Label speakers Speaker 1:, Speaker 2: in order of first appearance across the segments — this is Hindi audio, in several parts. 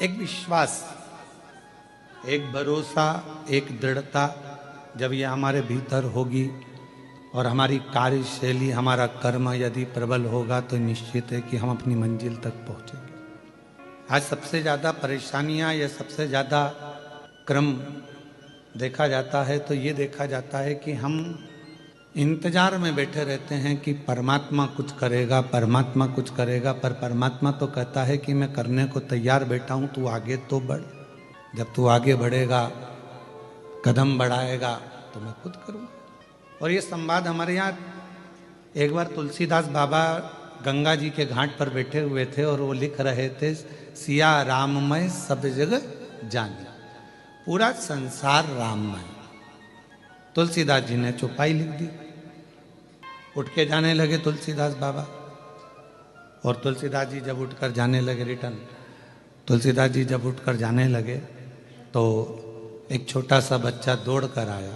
Speaker 1: एक विश्वास, एक भरोसा, एक दृढ़ता जब ये हमारे भीतर होगी और हमारी कार्यशैली, हमारा कर्म यदि प्रबल होगा तो निश्चित है कि हम अपनी मंजिल तक पहुंचेंगे। आज सबसे ज़्यादा परेशानियां या सबसे ज़्यादा क्रम देखा जाता है तो ये देखा जाता है कि हम इंतजार में बैठे रहते हैं कि परमात्मा कुछ करेगा, परमात्मा कुछ करेगा, पर परमात्मा तो कहता है कि मैं करने को तैयार बैठा हूं, तू आगे तो बढ़। जब तू आगे बढ़ेगा, कदम बढ़ाएगा तो मैं खुद करूँगा। और ये संवाद हमारे यहाँ एक बार तुलसीदास बाबा गंगा जी के घाट पर बैठे हुए थे और वो लिख रहे थे, सिया राममय सब जगह जाने, पूरा संसार राममय। तुलसीदास जी ने चौपाई लिख दी, उठ के जाने लगे तुलसीदास बाबा। और तुलसीदास जी जब उठकर जाने लगे रिटर्न, तुलसीदास जी जब उठकर जाने लगे तो एक छोटा सा बच्चा दौड़ कर आया।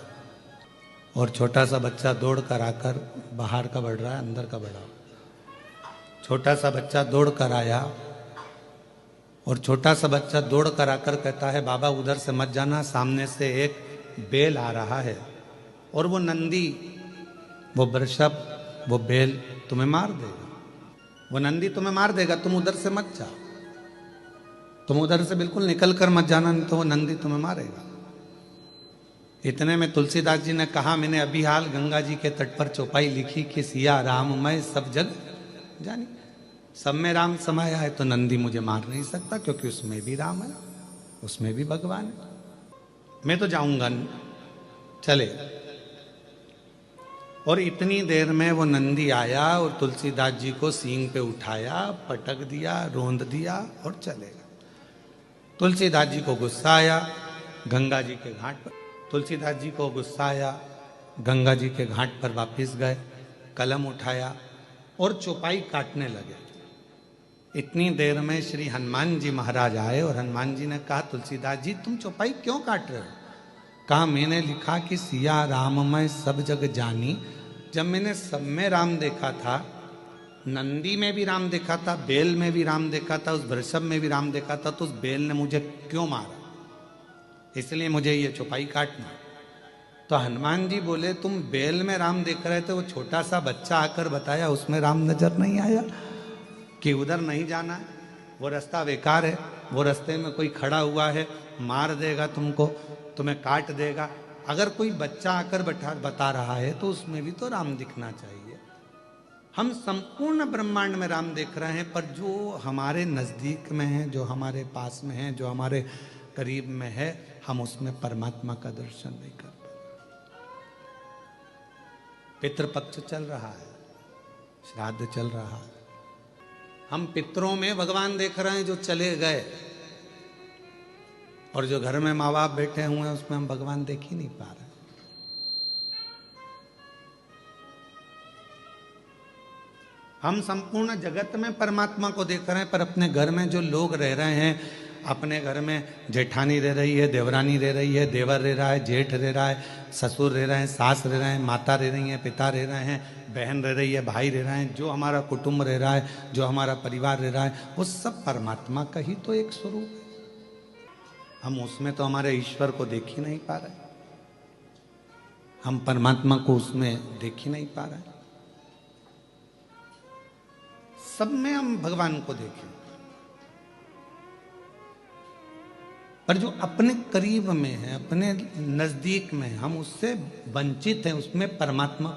Speaker 1: और छोटा सा बच्चा दौड़ कर आकर, बाहर का बढ़ रहा है अंदर का बढ़ा, छोटा सा बच्चा दौड़ कर आया और छोटा सा बच्चा दौड़ कर आकर कहता है, बाबा उधर से मत जाना, सामने से एक बेल आ रहा है और वो नंदी, वो वृषभ, वो बेल तुम्हें मार देगा, वो नंदी तुम्हें मार देगा, तुम उधर से मत जाओ, तुम उधर से बिल्कुल निकल कर मत जाना, नहीं तो वो नंदी तुम्हें मारेगा। इतने में तुलसीदास जी ने कहा, मैंने अभी हाल गंगा जी के तट पर चौपाई लिखी कि सिया राममय सब जग जानी, सब में राम समाया है तो नंदी मुझे मार नहीं सकता, क्योंकि उसमें भी राम है, उसमें भी भगवान है, मैं तो जाऊंगा, चले। और इतनी देर में वो नंदी आया और तुलसीदास जी को सींग पे उठाया, पटक दिया, रोंद दिया और चलेगा। तुलसीदास जी को गुस्सा आया, गंगा जी के घाट पर, तुलसीदास जी को गुस्सा आया, गंगा जी के घाट पर वापस गए, कलम उठाया और चौपाई काटने लगे। इतनी देर में श्री हनुमान जी महाराज आए और हनुमान जी ने कहा, तुलसीदास जी तुम चौपाई क्यों काट रहे हो? कहा, मैंने लिखा कि सिया राममय सब जग जानी, जब मैंने सब में राम देखा था, नंदी में भी राम देखा था, बेल में भी राम देखा था, उस वृषभ में भी राम देखा था, तो उस बेल ने मुझे क्यों मारा? इसलिए मुझे ये चौपाई काटना। तो हनुमान जी बोले, तुम बेल में राम देख रहे थे, वो छोटा सा बच्चा आकर बताया, उसमें राम नजर नहीं आया कि उधर नहीं जाना है, वो रास्ता बेकार है, वो रास्ते में कोई खड़ा हुआ है, मार देगा तुमको, तुम्हें काट देगा। अगर कोई बच्चा आकर बता रहा है तो उसमें भी तो राम दिखना चाहिए। हम संपूर्ण ब्रह्मांड में राम देख रहे हैं, पर जो हमारे नजदीक में है, जो हमारे पास में है, जो हमारे करीब में है, हम उसमें परमात्मा का दर्शन नहीं कर पाते। पितृपक्ष चल रहा है, श्राद्ध चल रहा है, हम पितरों में भगवान देख रहे हैं जो चले गए, और जो घर में माँ बाप बैठे हुए हैं उसमें हम भगवान देख ही नहीं पा रहे। हम संपूर्ण जगत में परमात्मा को देख रहे हैं, पर अपने घर में जो लोग रह रहे हैं, अपने घर में जेठानी रह रही है, देवरानी रह रही है, देवर रह रहा है, जेठ रह रहा है, ससुर रह रहे हैं, सास रह रहे हैं, माता रह रही है, पिता रह रहे हैं, बहन रह रही है, भाई रह रहे हैं, जो हमारा कुटुंब रह रहा है, जो हमारा परिवार रह रहा है, वो सब परमात्मा का ही तो एक स्वरूप है। हम उसमें तो हमारे ईश्वर को देख ही नहीं पा रहे, हम परमात्मा को उसमें देख ही नहीं पा रहे। सब में हम भगवान को देखें, पर जो अपने करीब में है, अपने नजदीक में, हम उससे वंचित हैं, उसमें परमात्मा